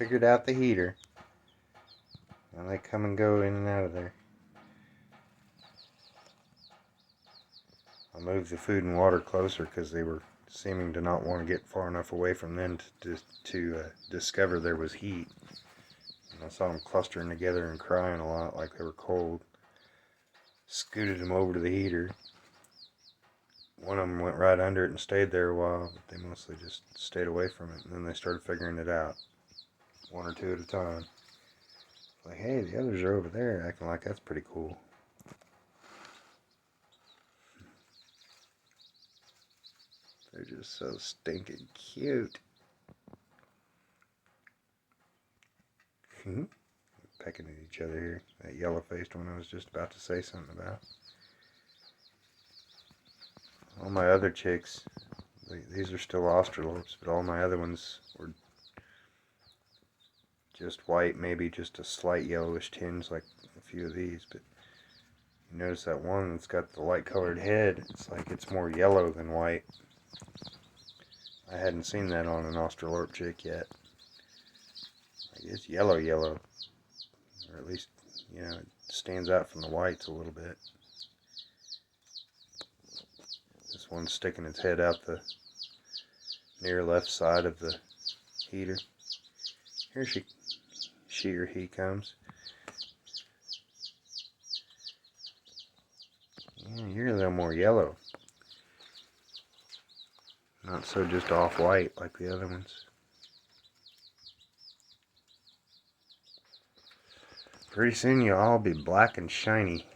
figured out the heater. Now they come and go in and out of there. I'll move the food and water closer because they were seeming to not want to get far enough away from them to discover there was heat. And I saw them clustering together and crying a lot like they were cold. Scooted them over to the heater. One of them went right under it and stayed there a while, but they mostly just stayed away from it. And then they started figuring it out, one or two at a time. Like, hey, the others are over there, acting like that's pretty cool. They're just so stinking cute. Pecking at each other here. That yellow-faced one I was just about to say something about. All my other chicks, these are still australorps, but all my other ones were just white, maybe just a slight yellowish tinge like a few of these, but you notice that one that's got the light colored head, it's like it's more yellow than white. I hadn't seen that on an australorp chick yet. Like it's yellow, or at least, you know, it stands out from the whites a little bit. This one's sticking its head out the near left side of the heater. Here she or he comes. Yeah, you're a little more yellow. Not so just off-white like the other ones. Pretty soon you'll all be black and shiny.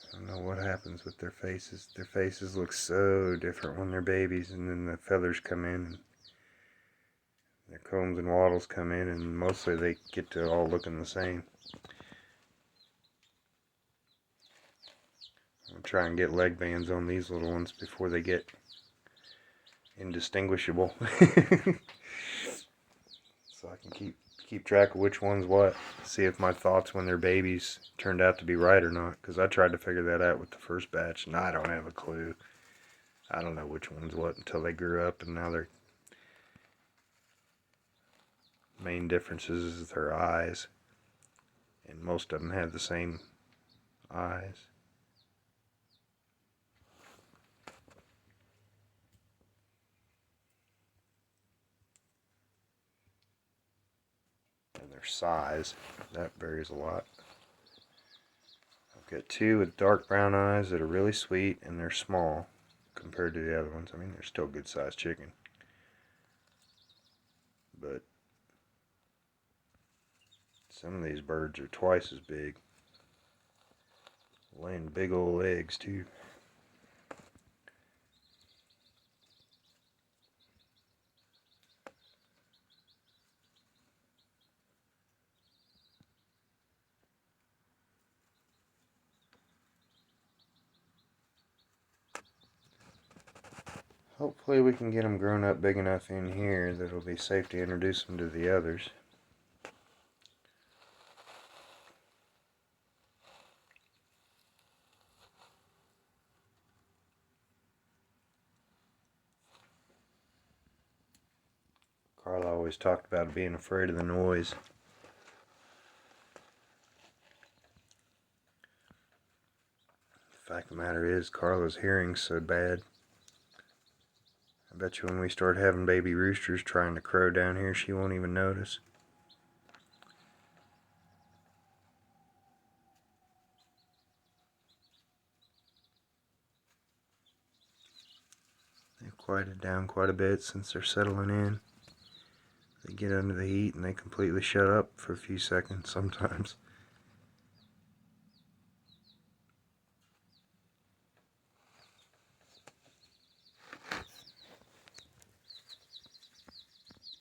I don't know what happens with their faces. Their faces look so different when they're babies, and then the feathers come in, and their combs and wattles come in, and mostly they get to all looking the same. I'm gonna try and get leg bands on these little ones before they get indistinguishable. So I can keep track of which one's what. See if my thoughts when they're babies turned out to be right or not. Because I tried to figure that out with the first batch, and I don't have a clue. I don't know which one's what until they grew up, and now their main differences is their eyes. And most of them have the same eyes. And their size, that varies a lot. I've got two with dark brown eyes that are really sweet, and they're small compared to the other ones. I mean, they're still good sized chicken, but some of these birds are twice as big, laying big old eggs too. Hopefully we can get them grown up big enough in here that it'll be safe to introduce them to the others. Carla always talked about being afraid of the noise. The fact of the matter is, Carla's hearing's so bad. I bet you when we start having baby roosters trying to crow down here, she won't even notice. They've quieted down quite a bit since they're settling in. They get under the heat and they completely shut up for a few seconds sometimes.